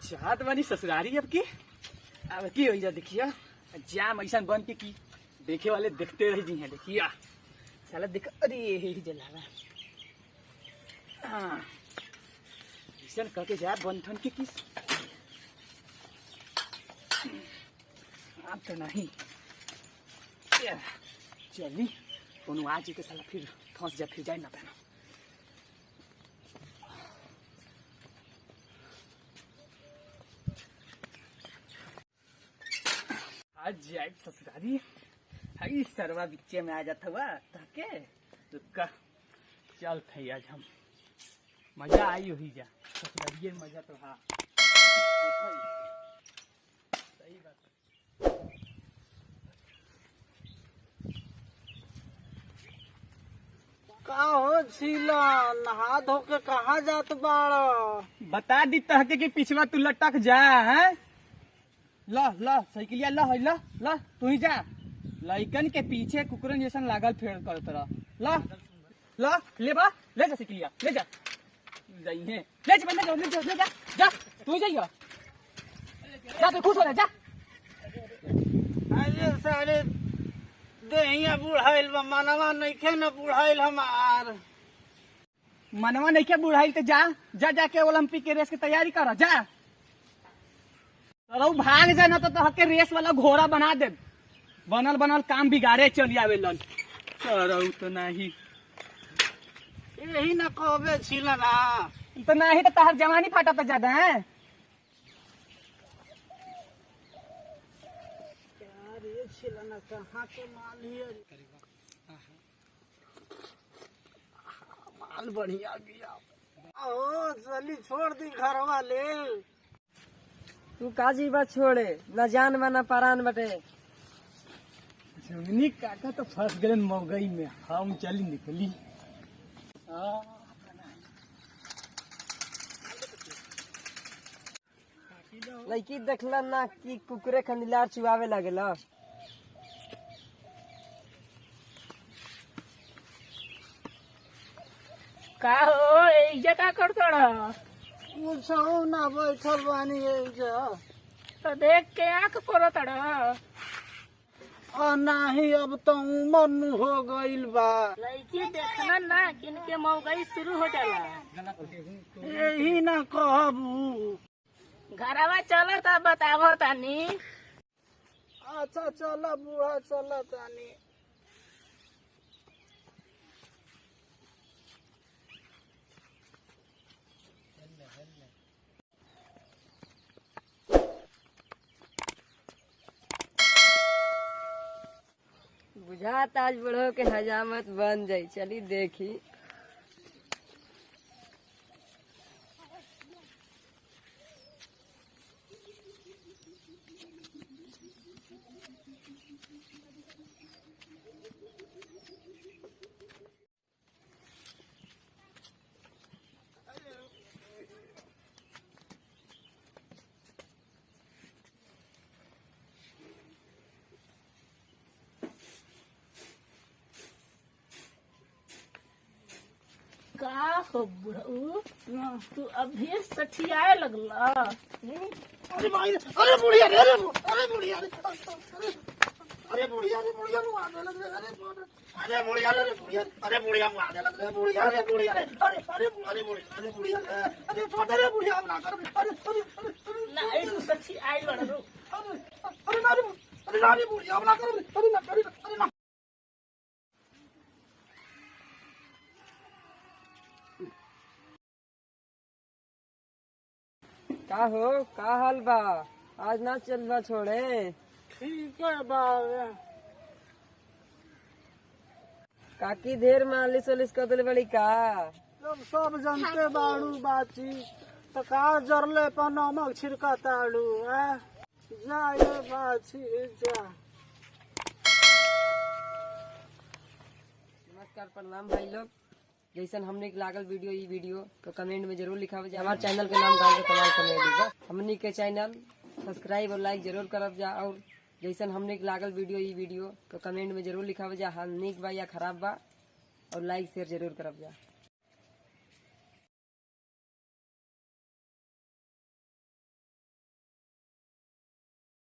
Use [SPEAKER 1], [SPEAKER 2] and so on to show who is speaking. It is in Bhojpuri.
[SPEAKER 1] चाहत बनी ससुरारी अब की हो जा देखिया जाम ऐसा बन के की देखे वाले देखते रह जी हैं देखिया साला देख अरे यही जलावा हाँ ऐसा करके जा बंधन के किस आप तो नहीं चली कोनो आज के साला फिर फंस जा फिर जाए ना पाना आज जाए ससुरारी हई सरवा बिच्चे में आ जाता हुआ ताके रुका चल थई आज हम मजा आई हुई जा ससुरारी में मजा तो हाँ देखो सही बात
[SPEAKER 2] का हो छीला नहा धो के कहाँ जात बाड़?
[SPEAKER 1] बता दी तहके कि पिछवा तू लटक जा है ला ला साइकिलिया ला है ला तू ही जा लइकन के पीछे कुकुरन जैसन लागल फेर करत रह ला ला ले बा ले जा साइकिलिया ले जा जाइए ले जा जा तू जाइयो जा तू खुश हो जा
[SPEAKER 2] अरे सारे देहिया बुढ़ाइल बा मनवा नइखे न बुढ़ाइल हमार।
[SPEAKER 1] मनवा नहीं क्या बुढ़ाई तो जा जा जाके ओलंपिक के रेस की तैयारी कर जा तो भाग जाए ना तो हके रेस वाला घोड़ा बना दे बनल बनल काम बिगाड़े चली आवे लन तो नहीं
[SPEAKER 2] यही न कहबे छीला ना
[SPEAKER 1] तो नहीं तो तहर जवानी फाटा तो ज्यादा है
[SPEAKER 2] यार ये छीला ना कहाँ के माल ही माल बढ़िया गया ओ चली छोड़ दी घर वाले
[SPEAKER 3] तू काजी बा छोड़े न जान बा न परान बटे
[SPEAKER 1] जमीनी काका तो फंस गए मौगई में हम चली निकली
[SPEAKER 3] लड़की देखला ना कि कुकुरे खंडिलार चुआवे लगेला
[SPEAKER 4] का हो एजा का करतड़
[SPEAKER 2] कुछ ना बैठल बानी जा
[SPEAKER 4] तो देख के आंख पड़तड़
[SPEAKER 2] नहीं अब तो उम्र हो गईल बा
[SPEAKER 4] लड़की देखना ना किनके मौगई शुरू हो जाला
[SPEAKER 2] यही ना कहबू
[SPEAKER 4] घरवा चल तब बतावो तानी
[SPEAKER 2] अच्छा चला बूढ़ा चला तानी
[SPEAKER 3] बुझात आज बड़ो के हजामत बन जाई चली देखी
[SPEAKER 4] का हो बुढ़ऊ तू अभी सठियाए लगला
[SPEAKER 2] अरे भाई अरे बुढ़िया रे अरे बुढ़िया रे अरे बुढ़िया रे बुढ़िया मुँह आने लग रहे अरे बुढ़िया रे बुढ़िया अरे बुढ़िया मुँह आने लग रहे बुढ़िया रे बुढ़िया रे अरे बुढ़िया अरे छोटे रे बुढ़िया ना कर अरे
[SPEAKER 4] ना तू सठियाए लड़ू
[SPEAKER 2] अरे नानी बुढ़िया ना कर अरे ना अरे ना
[SPEAKER 3] का हो का हाल बा आज ना चल बा छोड़े
[SPEAKER 2] ठीक है बाबा
[SPEAKER 3] काकी देर मालिश वालिश कर दिल बड़ी का
[SPEAKER 2] जब सब जनते बाड़ू बाची तो का जरले पर नमक छिड़का ताड़ू जा ये बाची जा
[SPEAKER 3] नमस्कार प्रणाम भाई लोग जैसन हमने के लागल वीडियो तो कमेंट में जरूर लिखावे हमारे चैनल के नाम डाल के कमाल कमेडी हमने के चैनल सब्सक्राइब और लाइक जरूर करब जा और जैसन हमने के लागल वीडियो तो कमेंट में जरूर लिखावे जा हाँ निक बा या खराब बा और लाइक शेयर जरूर करब जा।